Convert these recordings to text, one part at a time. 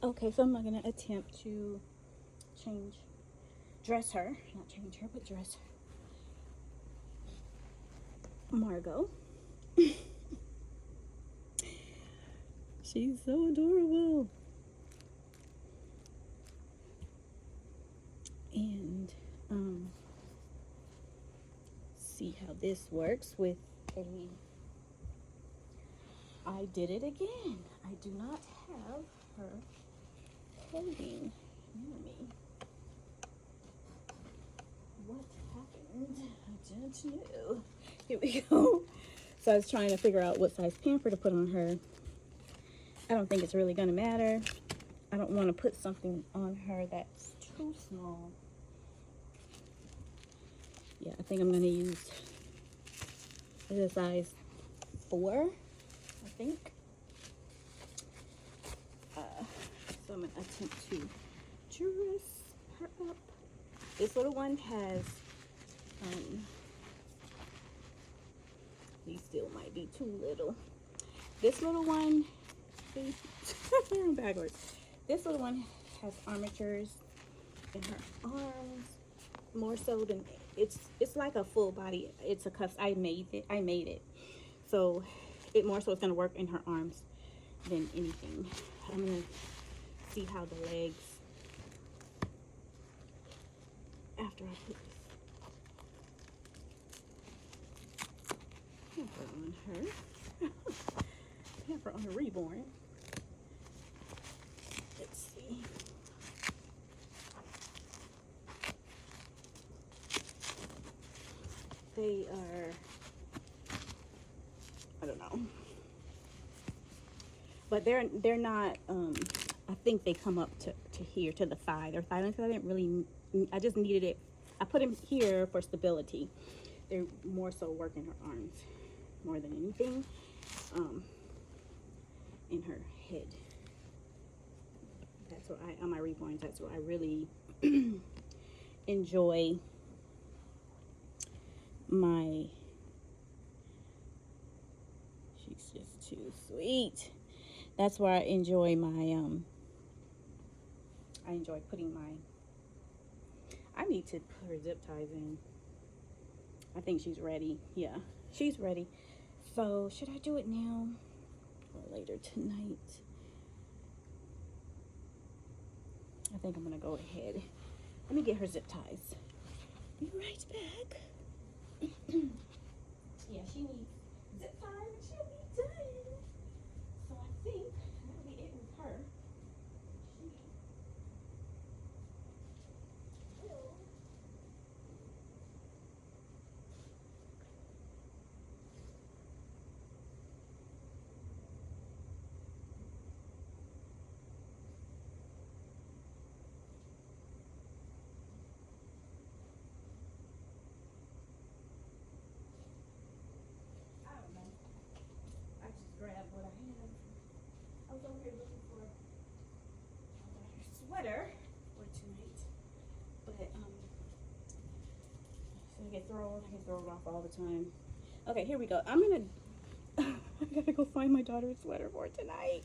Okay, so I'm not gonna attempt to dress her, not change her, but dress Margot. She's so adorable. And see how this works with a, I did it again. I do not have her clothing near me. What happened? I don't know. Here we go. So I was trying to figure out what size pamper to put on her. I don't think it's really gonna matter. I don't want to put something on her that's too small. Yeah, I think I'm gonna use a size 4, I think. So I'm gonna attempt to dress her up. This little one has, these still might be too little. This little one, see, I'm backwards. This little one has armatures in her arms, more so than, it's like a full body. It's a custom, I made it. So it more so is gonna work in her arms than anything. I'm gonna see how the legs, after I put this pamper on her, pamper on a reborn. Let's see. They are, I don't know, but they're not, I think they come up to here, to the thigh. They're thigh length, because I didn't really, I just needed it. I put them here for stability. They're more so working her arms more than anything, in her head. That's what on my reborns, that's what I really enjoy my, she's just too sweet. That's why I enjoy my, I enjoy putting my, I need to put her zip ties in. I think she's ready. Yeah, she's ready. So should I do it now or later tonight? I think I'm gonna go ahead. Let me get her zip ties. Be right back. Yeah, she needs zip ties and she'll be done. So I think that'll be it with her. I don't know. I just grabbed what I have. I was over here looking for her sweater for tonight, but so I get thrown off all the time. Okay, here we go. I'm gonna I gotta go find my daughter's sweater for tonight.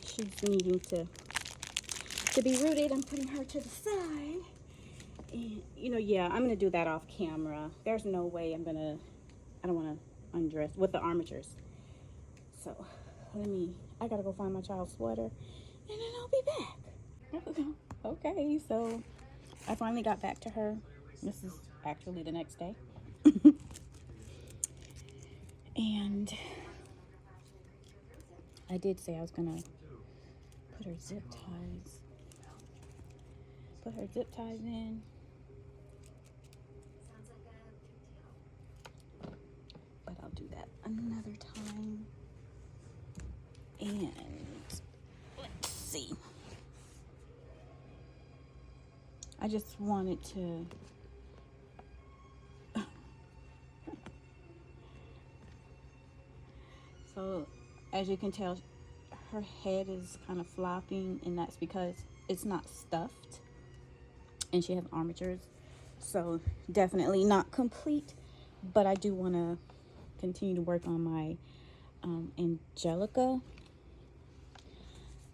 She's needing to be rooted. I'm putting her to the side, and yeah, I'm gonna do that off camera. There's no way I don't want to undress with the armatures. So I gotta go find my child's sweater, and then I'll be back. Okay, so I finally got back to her. This is actually the next day. And I did say I was gonna put her zip ties in. But I'll do that another time. And let's see. I just wanted to so as you can tell, her head is kind of flopping, and that's because it's not stuffed and she has armatures, so definitely not complete. But I do want to continue to work on my Angelica.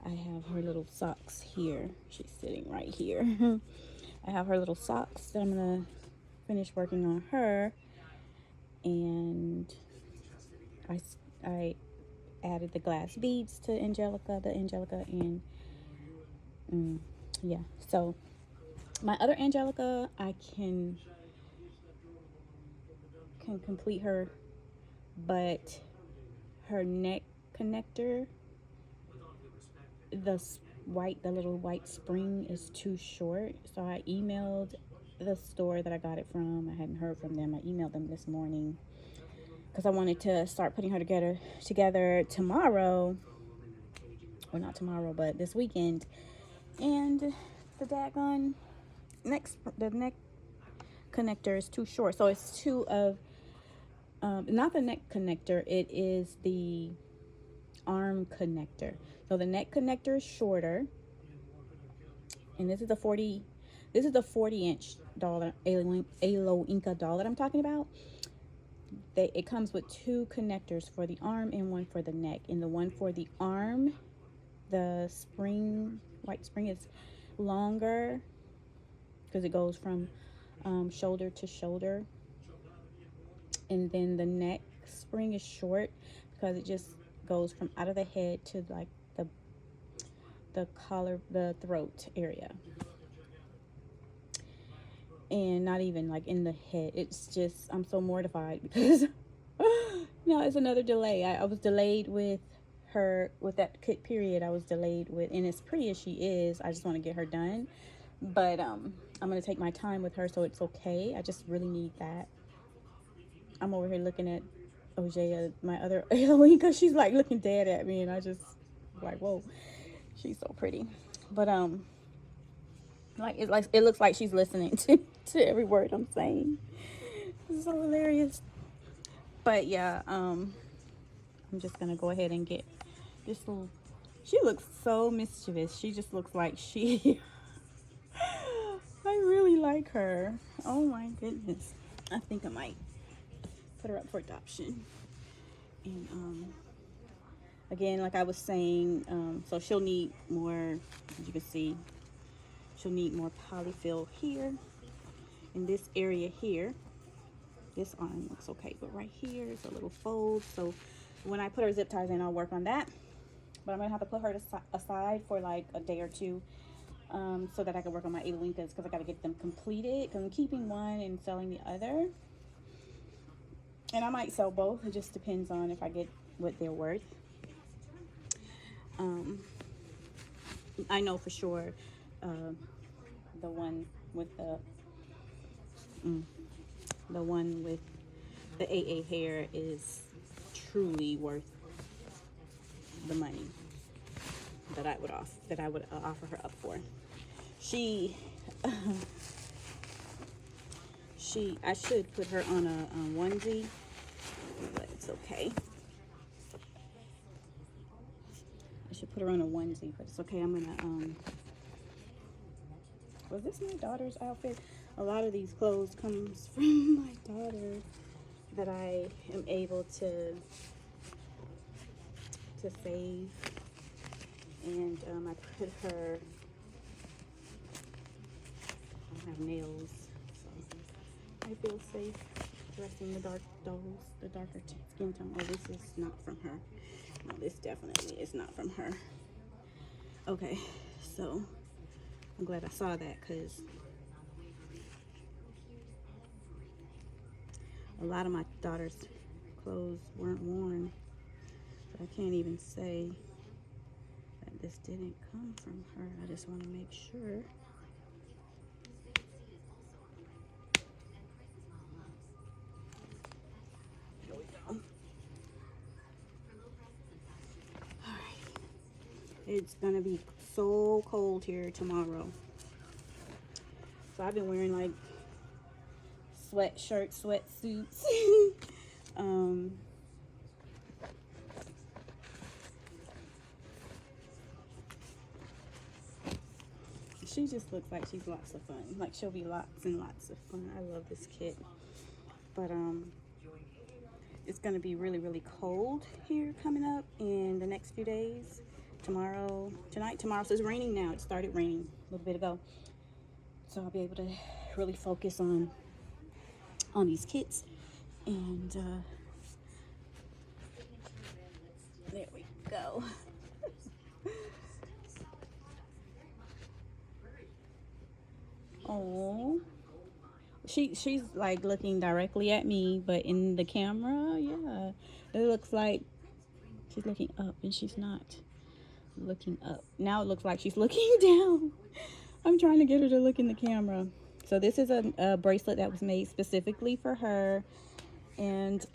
I have her little socks here. She's sitting right here. I have her little socks that I'm gonna finish working on her, and I added the glass beads to Angelica, and yeah. So my other Angelica, I can complete her, but her neck connector, the little white spring is too short. So I emailed the store that I got it from. I hadn't heard from them. I emailed them this morning because I wanted to start putting her together tomorrow, or not tomorrow, but this weekend. And the daggone the neck connector is too short. So it's two of not the neck connector, it is the arm connector. So the neck connector is shorter, and this is the 40-inch dollar Alo Inca doll that I'm talking about. It comes with two connectors for the arm and one for the neck. And the one for the arm, the white spring is longer because it goes from shoulder to shoulder, and then the neck spring is short because it just goes from out of the head to like the collar, the throat area, and not even like in the head. It's just, I'm so mortified because no, it's another delay. I was delayed with her, with that period. I was delayed with, and as pretty as she is, I just want to get her done, but I'm gonna take my time with her, so it's okay. I just really need that. I'm over here looking at Ojea, my other Eloinka. She's like looking dead at me, and I just like, whoa, she's so pretty. But it looks like she's listening to every word I'm saying. It's so hilarious. But yeah, I'm just gonna go ahead and get this little. She looks so mischievous. She just looks like she. I really like her. Oh my goodness. I think I might put her up for adoption. And again, like I was saying, so she'll need more, as you can see, she'll need more polyfill here in this area here. This arm looks okay, but right here is a little fold. So when I put her zip ties in, I'll work on that. But I'm gonna have to put her aside for like a day or two, so that I can work on my Eloinkas, because I gotta get them completed. Because I'm keeping one and selling the other. And I might sell both. It just depends on if I get what they're worth. I know for sure the one with the AA hair is truly worth the money that I would offer her up for. I should put her on a onesie, but it's okay. I should put her on a onesie, but it's okay. I'm gonna was this my daughter's outfit? A lot of these clothes comes from my daughter that I am able to save, and I put her. I don't have nails, so I feel safe dressing the dark dolls, the darker skin tone. Oh, this is not from her. No, this definitely is not from her. Okay, so I'm glad I saw that, because a lot of my daughter's clothes weren't worn, but I can't even say that this didn't come from her. I just want to make sure. Here we go. Alright. It's gonna be so cold here tomorrow. So I've been wearing like sweatshirts, sweatsuits. She just looks like she's lots of fun. Like she'll be lots and lots of fun. I love this kit. But it's gonna be really, really cold here coming up in the next few days. tomorrow. So it's raining now. It started raining a little bit ago. So I'll be able to really focus on these kits. And there we go. Oh, she's like looking directly at me, but in the camera, yeah, it looks like she's looking up, and she's not looking up. Now it looks like she's looking down. I'm trying to get her to look in the camera. So this is a bracelet that was made specifically for her, and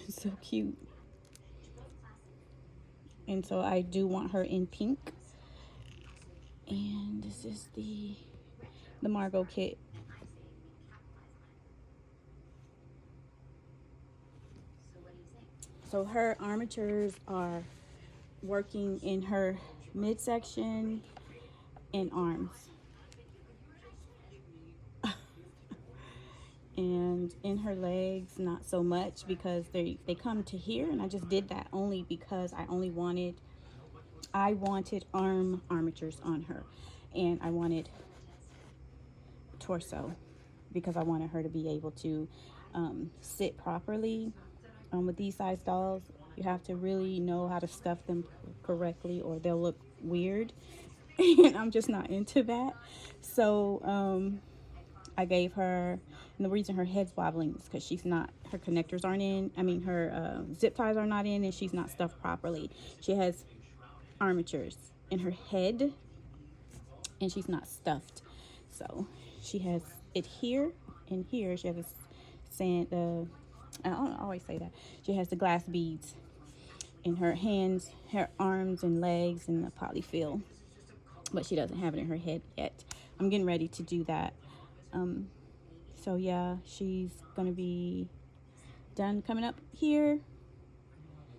it's so cute. And so I do want her in pink. And this is the Margot kit. So her armatures are working in her midsection and arms. And in her legs, not so much, because they come to here, and I just did that only because I wanted arm armatures on her, and I wanted torso because I wanted her to be able to sit properly. With these size dolls, you have to really know how to stuff them correctly, or they'll look weird. And I'm just not into that. So I gave her, and the reason her head's wobbling is because her connectors aren't in. I mean, her zip ties are not in, and she's not stuffed properly. She has armatures in her head, and she's not stuffed. So she has it here and here. She has a sand. I always say that. She has the glass beads in her hands, her arms and legs, and the polyfill, but she doesn't have it in her head yet. I'm getting ready to do that. So yeah, she's gonna be done coming up here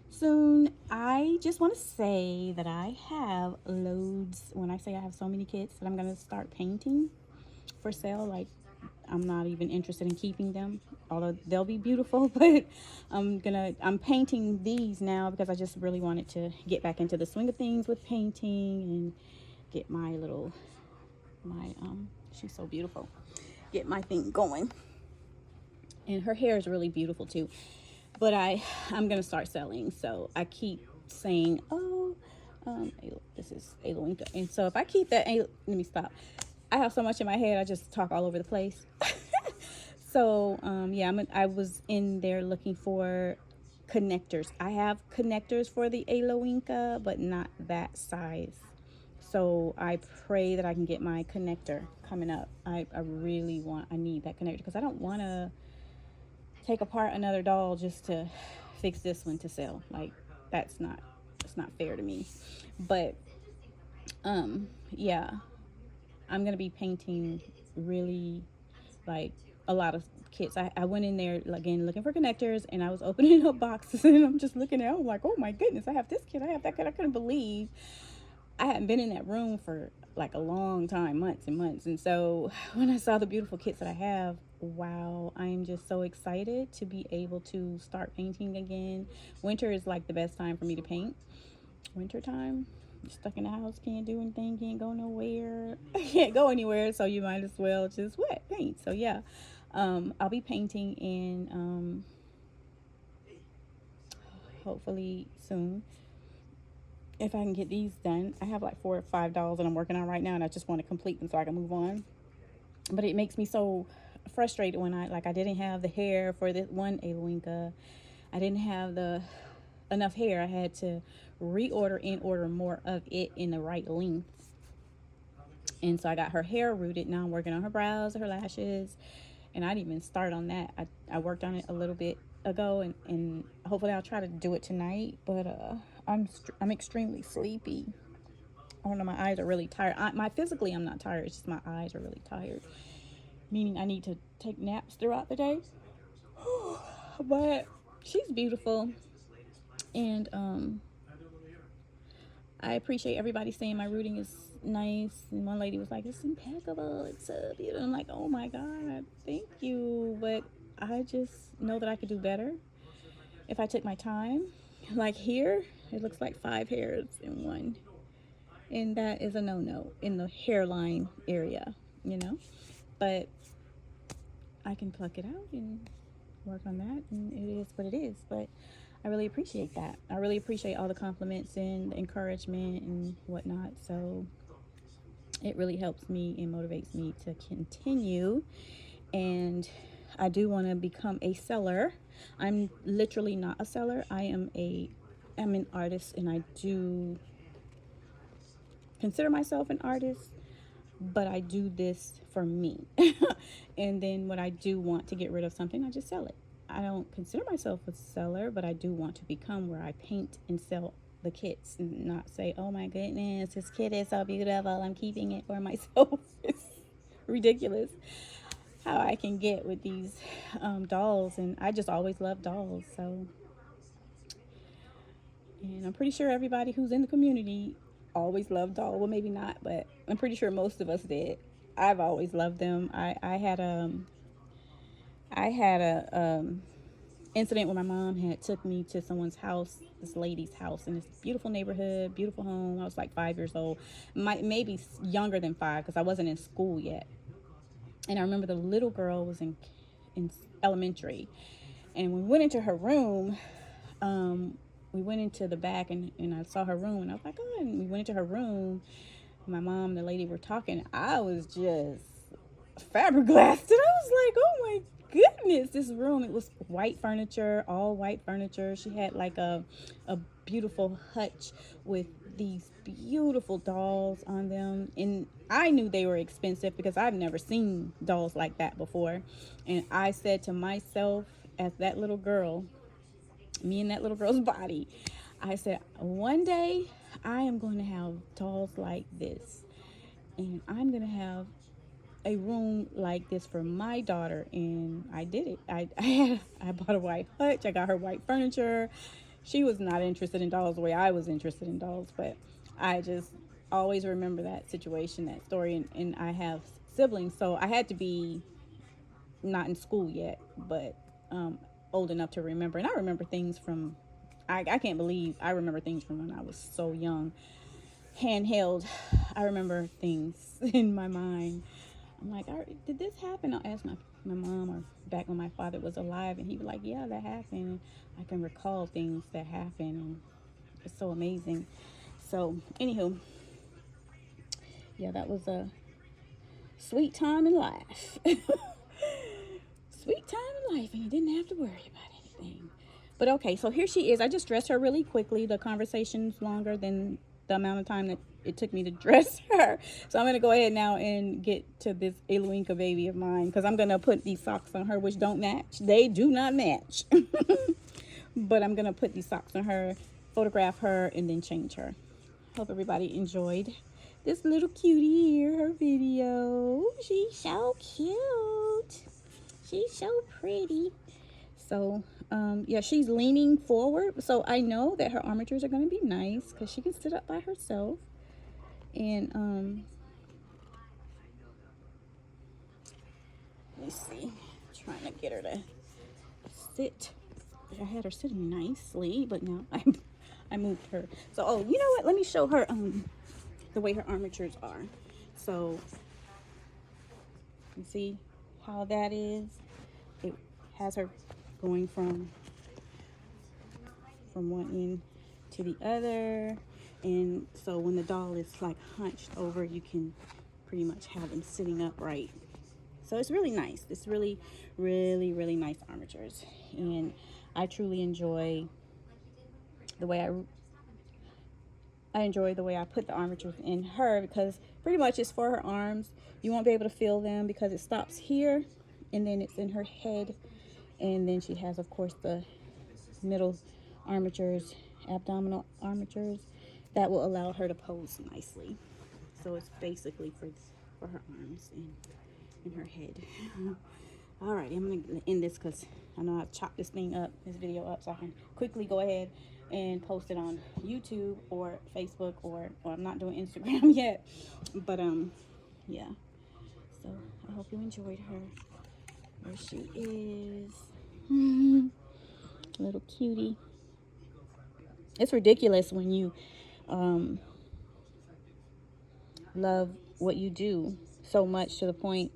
soon. I just want to say that I have loads. When I say I have so many kits that I'm gonna start painting for sale, like I'm not even interested in keeping them, although they'll be beautiful, but I'm painting these now because I just really wanted to get back into the swing of things with painting and get she's so beautiful, get my thing going. And her hair is really beautiful too, but I'm gonna start selling. So I keep saying, this is Aloinka, and so if I keep that, let me stop. I have so much in my head, I just talk all over the place. So yeah, I was in there looking for connectors. I have connectors for the Aloinka, but not that size. So I pray that I can get my connector coming up. I need that connector, because I don't want to take apart another doll just to fix this one to sell. Like, it's not fair to me. But yeah, I'm gonna be painting really, like, a lot of kits. I went in there again looking for connectors, and I was opening up boxes, and I'm just looking at it. I'm like, oh my goodness, I have this kit, I have that kit. I couldn't believe I hadn't been in that room for like a long time, months and months. And so when I saw the beautiful kits that I have, wow, I'm just so excited to be able to start painting again. Winter is like the best time for me to paint. Winter time, you're stuck in the house, can't do anything, can't go nowhere, can't go anywhere, so you might as well just paint. So yeah, I'll be painting in hopefully soon, if I can get these done. I have like 4 or 5 dolls that I'm working on right now, and I just want to complete them so I can move on. But it makes me so frustrated when I didn't have the hair for this one Aloinka. I didn't have enough hair. I had to reorder and order more of it in the right length. And so I got her hair rooted. Now I'm working on her brows, her lashes, and I didn't even start on that. I worked on it a little bit ago, and hopefully I'll try to do it tonight. But I'm extremely sleepy. I don't know, my eyes are really tired. Physically I'm not tired, it's just my eyes are really tired, meaning I need to take naps throughout the day. But she's beautiful, and I appreciate everybody saying my rooting is nice. And one lady was like, it's impeccable, it's so beautiful. I'm like, oh my god, thank you. But I just know that I could do better if I took my time. Like here, It looks like 5 hairs in one. And that is a no-no in the hairline area, you know. But I can pluck it out and work on that, and it is what it is. But I really appreciate that. I really appreciate all the compliments and the encouragement and whatnot. So it really helps me and motivates me to continue. And I do want to become a seller. I'm literally not a seller. I'm an artist, and I do consider myself an artist, but I do this for me. And then when I do want to get rid of something, I just sell it. I don't consider myself a seller, but I do want to become where I paint and sell the kits and not say, oh my goodness, this kit is so beautiful, I'm keeping it for myself. It's ridiculous how I can get with these dolls, and I just always love dolls. So, and I'm pretty sure everybody who's in the community always loved dolls. Well, maybe not, but I'm pretty sure most of us did. I've always loved them. I had a incident where my mom had took me to someone's house, this lady's house in this beautiful neighborhood, beautiful home. I was like 5 years old, maybe younger than 5 because I wasn't in school yet. And I remember the little girl was in elementary, and we went into her room. We went into the back, and I saw her room, and I was like, oh, and we went into her room. My mom and the lady were talking. I was just flabbergasted. I was like, oh my goodness, this room. It was white furniture, all white furniture. She had like a beautiful hutch with these beautiful dolls on them, and I knew they were expensive because I've never seen dolls like that before. And I said to myself, as that little girl, me and that little girl's body, I said, one day I am going to have dolls like this, and I'm going to have a room like this for my daughter. And I did it. I bought a white hutch. I got her white furniture. She was not interested in dolls the way I was interested in dolls, but I just always remember that situation, that story. And I have siblings, so I had to be not in school yet, but old enough to remember. And I remember things from, I can't believe I remember things from when I was so young. Handheld, I remember things in my mind. I'm like, did this happen? I'll ask my mom, or back when my father was alive, and he'd be like, yeah, that happened. I can recall things that happened, and it's so amazing. So, anywho, yeah, that was a sweet time in life. Sweet time in life, and you didn't have to worry about anything. But okay, so here she is. I just dressed her really quickly. The conversation's longer than the amount of time that it took me to dress her. So I'm going to go ahead now and get to this Eloinka baby of mine, because I'm going to put these socks on her, which don't match. They do not match. But I'm going to put these socks on her, photograph her, and then change her. Hope everybody enjoyed this little cutie here, her video. She's so cute. She's so pretty. So, yeah, she's leaning forward. So I know that her armatures are going to be nice because she can sit up by herself. And, let me see. I'm trying to get her to sit. I had her sitting nicely, but now I moved her. So, oh, you know what? Let me show her the way her armatures are. So, you see how that is? It has her going from one end to the other, and so when the doll is like hunched over, you can pretty much have them sitting upright. So it's really nice. It's really, really, really nice armatures, and I truly enjoy the way I enjoy the way I put the armatures in her, because pretty much it's for her arms. You won't be able to feel them because it stops here, and then it's in her head, and then she has, of course, the middle armatures, abdominal armatures, that will allow her to pose nicely. So it's basically for her arms and her head. All right, I'm gonna end this because I know I've chopped this video up, so I can quickly go ahead and post it on YouTube or Facebook, or I'm not doing Instagram yet, but yeah. So I hope you enjoyed her. There she is. Little cutie. It's ridiculous when you love what you do so much to the point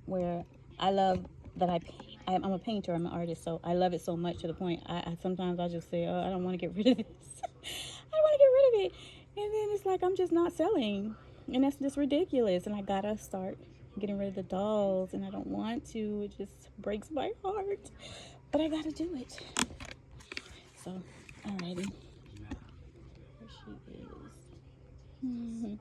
where I love that I'm a painter, I'm an artist, so I love it so much to the point I sometimes I just say, oh, I don't want to get rid of this. I don't want to get rid of it. And then it's like I'm just not selling. And that's just ridiculous. And I gotta start getting rid of the dolls, and I don't want to. It just breaks my heart. But I gotta do it. So, alrighty. There she is.